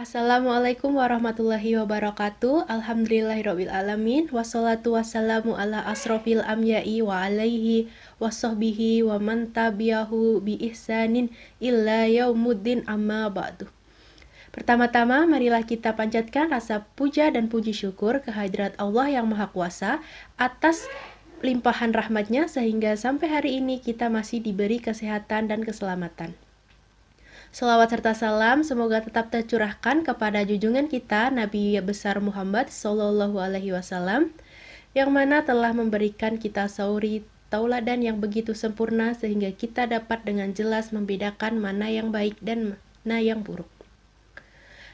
Assalamualaikum warahmatullahi wabarakatuh. Alhamdulillahirabbil alamin. Wassalatu wassalamu ala asrofil amyai wa alaihi wassohbihi wa man tabi'ahu bi ihsanin illa yaumuddin amma ba'du. Pertama-tama, marilah kita panjatkan rasa puja dan puji syukur kehadirat Allah yang Maha Kuasa atas limpahan rahmatnya sehingga sampai hari ini kita masih diberi kesehatan dan keselamatan. Selawat serta salam semoga tetap tercurahkan kepada junjungan kita Nabi besar Muhammad Sallallahu Alaihi Wasallam yang mana telah memberikan kita sauri tauladan yang begitu sempurna sehingga kita dapat dengan jelas membedakan mana yang baik dan mana yang buruk.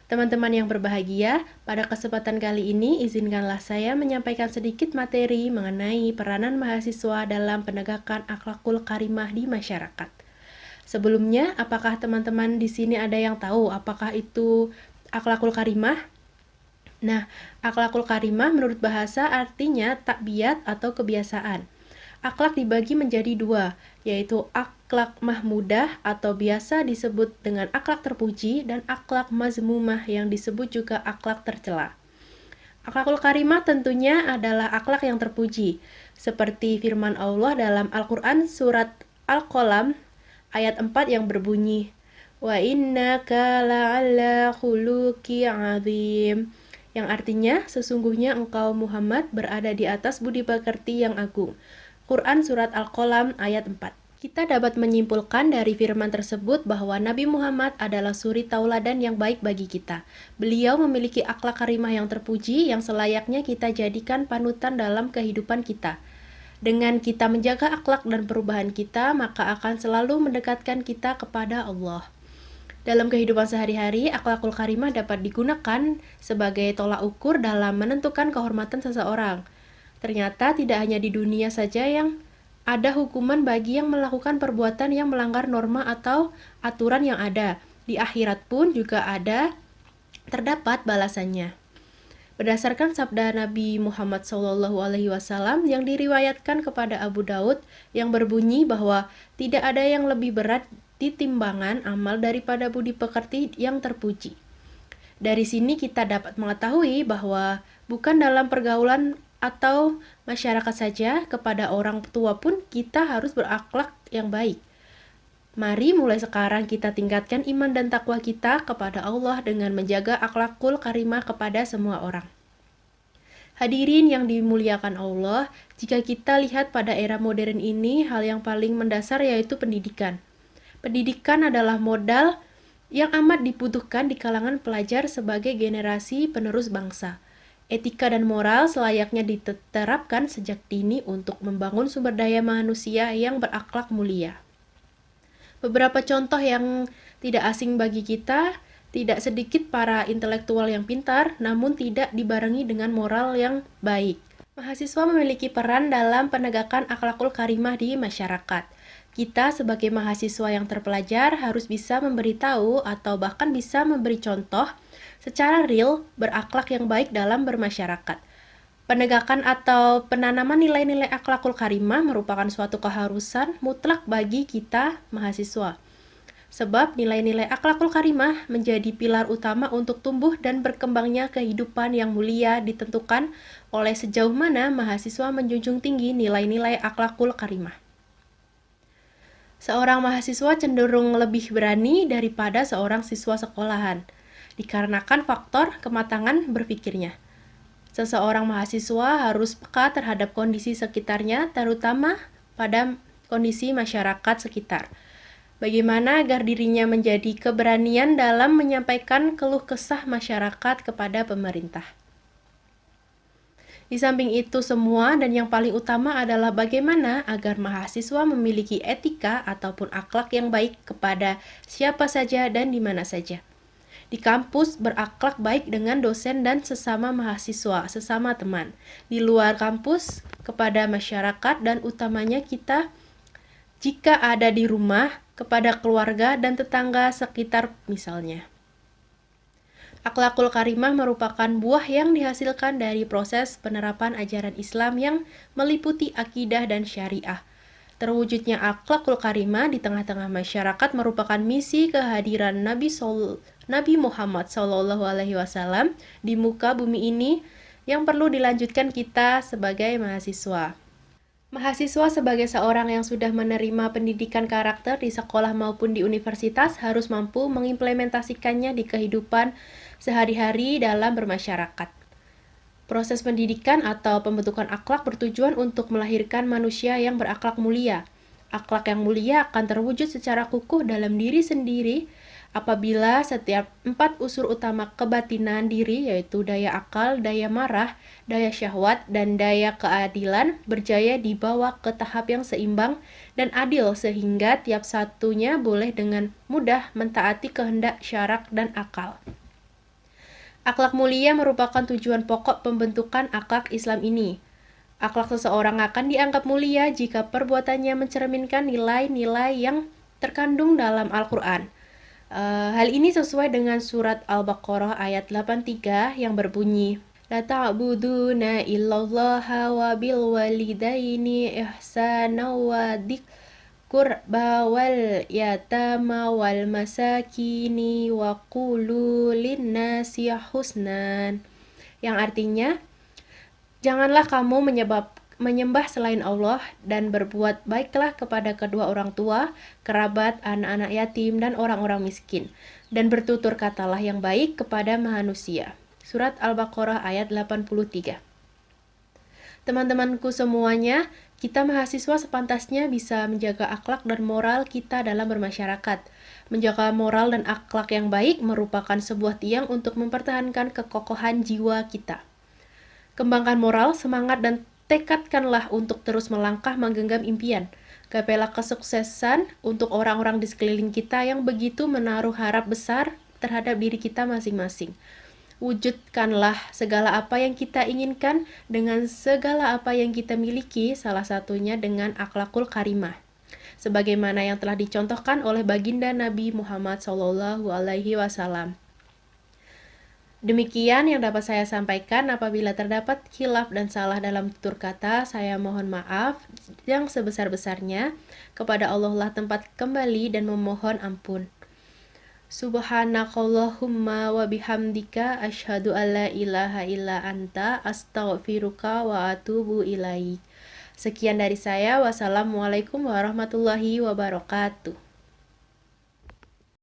Teman-teman yang berbahagia, pada kesempatan kali ini izinkanlah saya menyampaikan sedikit materi mengenai peranan mahasiswa dalam penegakan akhlakul karimah di masyarakat. Sebelumnya, apakah teman-teman di sini ada yang tahu apakah itu akhlakul karimah? Nah, akhlakul karimah menurut bahasa artinya takbiat atau kebiasaan. Akhlak dibagi menjadi dua, yaitu akhlak mahmudah atau biasa disebut dengan akhlak terpuji dan akhlak mazmumah yang disebut juga akhlak tercela. Akhlakul karimah tentunya adalah akhlak yang terpuji, seperti firman Allah dalam Al-Quran surat Al-Qalam ayat 4 yang berbunyi, Wa innaka la'ala khuluqi azim, yang artinya sesungguhnya engkau Muhammad berada di atas budi pekerti yang agung. Quran surat Al-Qalam ayat 4. Kita dapat menyimpulkan dari firman tersebut bahwa Nabi Muhammad adalah suri tauladan yang baik bagi kita. Beliau memiliki akhlak karimah yang terpuji yang selayaknya kita jadikan panutan dalam kehidupan kita. Dengan kita menjaga akhlak dan perubahan kita, maka akan selalu mendekatkan kita kepada Allah. Dalam kehidupan sehari-hari, akhlakul karimah dapat digunakan sebagai tolak ukur dalam menentukan kehormatan seseorang. Ternyata tidak hanya di dunia saja yang ada hukuman bagi yang melakukan perbuatan yang melanggar norma atau aturan yang ada. Di akhirat pun juga terdapat balasannya. Berdasarkan sabda Nabi Muhammad SAW yang diriwayatkan kepada Abu Daud yang berbunyi bahwa tidak ada yang lebih berat di timbangan amal daripada budi pekerti yang terpuji. Dari sini kita dapat mengetahui bahwa bukan dalam pergaulan atau masyarakat saja, kepada orang tua pun kita harus berakhlak yang baik. Mari mulai sekarang kita tingkatkan iman dan takwa kita kepada Allah dengan menjaga akhlakul karimah kepada semua orang. Hadirin yang dimuliakan Allah, jika kita lihat pada era modern ini, hal yang paling mendasar yaitu pendidikan. Pendidikan adalah modal yang amat dibutuhkan di kalangan pelajar sebagai generasi penerus bangsa. Etika dan moral selayaknya diterapkan sejak dini untuk membangun sumber daya manusia yang berakhlak mulia. Beberapa contoh yang tidak asing bagi kita, tidak sedikit para intelektual yang pintar, namun tidak dibarengi dengan moral yang baik. Mahasiswa memiliki peran dalam penegakan akhlakul karimah di masyarakat. Kita sebagai mahasiswa yang terpelajar harus bisa memberitahu atau bahkan bisa memberi contoh secara real berakhlak yang baik dalam bermasyarakat. Penegakan atau penanaman nilai-nilai akhlakul karimah merupakan suatu keharusan mutlak bagi kita mahasiswa. Sebab nilai-nilai akhlakul karimah menjadi pilar utama untuk tumbuh dan berkembangnya kehidupan yang mulia ditentukan oleh sejauh mana mahasiswa menjunjung tinggi nilai-nilai akhlakul karimah. Seorang mahasiswa cenderung lebih berani daripada seorang siswa sekolahan, dikarenakan faktor kematangan berpikirnya. Seseorang mahasiswa harus peka terhadap kondisi sekitarnya, terutama pada kondisi masyarakat sekitar. Bagaimana agar dirinya menjadi keberanian dalam menyampaikan keluh kesah masyarakat kepada pemerintah. Di samping itu semua dan yang paling utama adalah bagaimana agar mahasiswa memiliki etika ataupun akhlak yang baik kepada siapa saja dan di mana saja. Di kampus berakhlak baik dengan dosen dan sesama mahasiswa, sesama teman. Di luar kampus kepada masyarakat dan utamanya kita jika ada di rumah kepada keluarga dan tetangga sekitar misalnya. Akhlakul karimah merupakan buah yang dihasilkan dari proses penerapan ajaran Islam yang meliputi akidah dan syariah. Terwujudnya akhlakul karimah di tengah-tengah masyarakat merupakan misi kehadiran Nabi Muhammad SAW di muka bumi ini yang perlu dilanjutkan kita sebagai mahasiswa. Mahasiswa sebagai seorang yang sudah menerima pendidikan karakter di sekolah maupun di universitas harus mampu mengimplementasikannya di kehidupan sehari-hari dalam bermasyarakat. Proses pendidikan atau pembentukan akhlak bertujuan untuk melahirkan manusia yang berakhlak mulia. Akhlak yang mulia akan terwujud secara kukuh dalam diri sendiri apabila setiap 4 unsur utama kebatinan diri, yaitu daya akal, daya marah, daya syahwat, dan daya keadilan berjaya dibawa ke tahap yang seimbang dan adil sehingga tiap satunya boleh dengan mudah mentaati kehendak syarak dan akal. Akhlak mulia merupakan tujuan pokok pembentukan akhlak Islam ini. Akhlak seseorang akan dianggap mulia jika perbuatannya mencerminkan nilai-nilai yang terkandung dalam Al-Quran. Hal ini sesuai dengan surat Al-Baqarah ayat 83 yang berbunyi, La ta'buduna illallaha wa bil walidaini ihsana wa qurba wal yatama wal masakini wa qulu linnasi husnan, yang artinya janganlah kamu menyembah selain Allah dan berbuat baiklah kepada kedua orang tua, kerabat, anak-anak yatim, dan orang-orang miskin, dan bertutur katalah yang baik kepada manusia. Surat Al-Baqarah ayat 83. Teman-temanku semuanya, kita mahasiswa sepantasnya bisa menjaga akhlak dan moral kita dalam bermasyarakat. Menjaga moral dan akhlak yang baik merupakan sebuah tiang untuk mempertahankan kekokohan jiwa kita. Kembangkan moral, semangat, dan tekadkanlah untuk terus melangkah menggenggam impian. Gapailah kesuksesan untuk orang-orang di sekeliling kita yang begitu menaruh harap besar terhadap diri kita masing-masing. Wujudkanlah segala apa yang kita inginkan dengan segala apa yang kita miliki, salah satunya dengan akhlakul karimah, sebagaimana yang telah dicontohkan oleh baginda Nabi Muhammad SAW. Demikian yang dapat saya sampaikan. Apabila terdapat khilaf dan salah dalam tutur kata, saya mohon maaf yang sebesar-besarnya. Kepada Allah lah tempat kembali dan memohon ampun. Subhanakallahumma wa bihamdika asyhadu alla ilaha illa anta astaghfiruka wa atubu ilaik. Sekian dari saya. Wassalamualaikum warahmatullahi wabarakatuh.